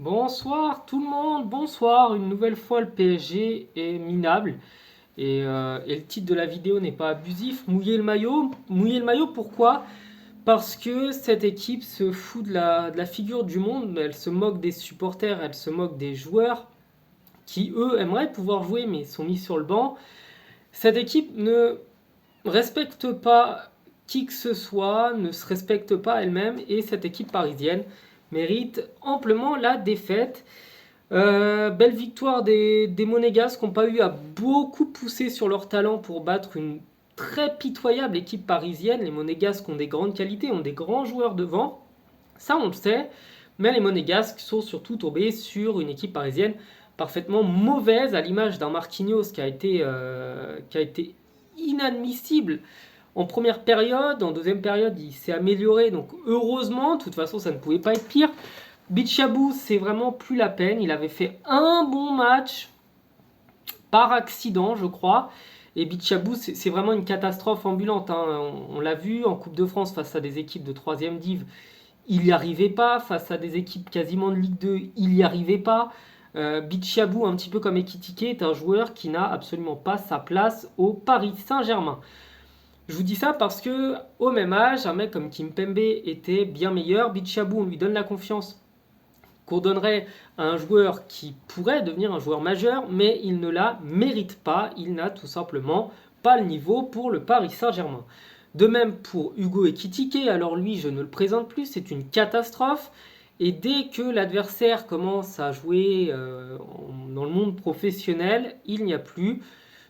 Bonsoir tout le monde, bonsoir. Une nouvelle fois, le PSG est minable et le titre de la vidéo n'est pas abusif. Mouiller le maillot. Mouiller le maillot, pourquoi? Parce que cette équipe se fout de la figure du monde. Elle se moque des supporters, elle se moque des joueurs qui, eux, aimeraient pouvoir jouer mais sont mis sur le banc. Cette équipe ne respecte pas qui que ce soit, ne se respecte pas elle-même et cette équipe parisienne mérite amplement la défaite. Belle victoire des Monégasques qui n'ont pas eu à beaucoup pousser sur leur talent pour battre une très pitoyable équipe parisienne. Les Monégasques ont des grandes qualités, ont des grands joueurs devant, ça on le sait, mais les Monégasques sont surtout tombés sur une équipe parisienne parfaitement mauvaise, à l'image d'un Marquinhos qui a été inadmissible en première période. En deuxième période, il s'est amélioré, donc heureusement, de toute façon ça ne pouvait pas être pire. Bichabou, c'est vraiment plus la peine. Il avait fait un bon match par accident, je crois. Et Bichabou, c'est vraiment une catastrophe ambulante, hein. On l'a vu en Coupe de France face à des équipes de 3e div. Il n'y arrivait pas. Face à des équipes quasiment de Ligue 2, il n'y arrivait pas. Bichabou, un petit peu comme Ekitike, est un joueur qui n'a absolument pas sa place au Paris Saint-Germain. Je vous dis ça parce que au même âge, un mec comme Kimpembe était bien meilleur. Bichabou, on lui donne la confiance qu'on donnerait à un joueur qui pourrait devenir un joueur majeur, mais il ne la mérite pas. Il n'a tout simplement pas le niveau pour le Paris Saint-Germain. De même pour Hugo Ekitike, alors lui, je ne le présente plus, c'est une catastrophe. Et dès que l'adversaire commence à jouer dans le monde professionnel, il n'y a plus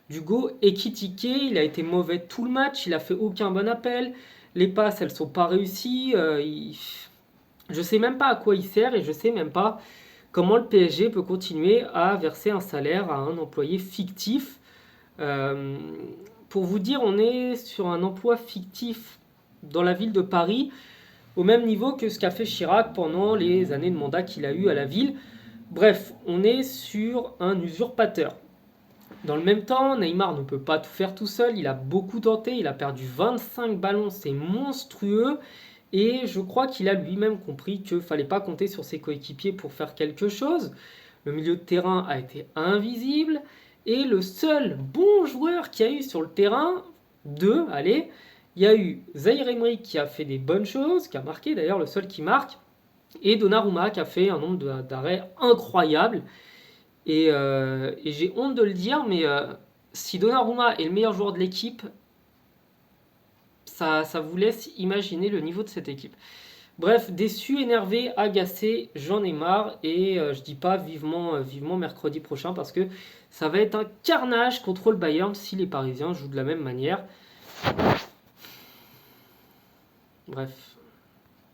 d'Hugo Ekitike. Il a été mauvais tout le match, il a fait aucun bon appel. Les passes, elles sont pas réussies. Je sais même pas à quoi il sert et je sais même pas comment le PSG peut continuer à verser un salaire à un employé fictif. Euh, pour vous dire, on est sur un emploi fictif dans la ville de Paris au même niveau que ce qu'a fait Chirac pendant les années de mandat qu'il a eu à la ville. Bref, on est sur un usurpateur. Dans le même temps, Neymar ne peut pas tout faire tout seul, il a beaucoup tenté, il a perdu 25 ballons, c'est monstrueux. Et je crois qu'il a lui-même compris qu'il ne fallait pas compter sur ses coéquipiers pour faire quelque chose. Le milieu de terrain a été invisible. Et le seul bon joueur qu'il y a eu sur le terrain, allez, il y a eu Zaïre Emery qui a fait des bonnes choses, qui a marqué d'ailleurs le seul qui marque, et Donnarumma qui a fait un nombre d'arrêts incroyable. Et j'ai honte de le dire, mais si Donnarumma est le meilleur joueur de l'équipe, ça vous laisse imaginer le niveau de cette équipe. Bref, déçu, énervé, agacé, j'en ai marre et je dis pas vivement mercredi prochain parce que ça va être un carnage contre le Bayern si les Parisiens jouent de la même manière. Bref.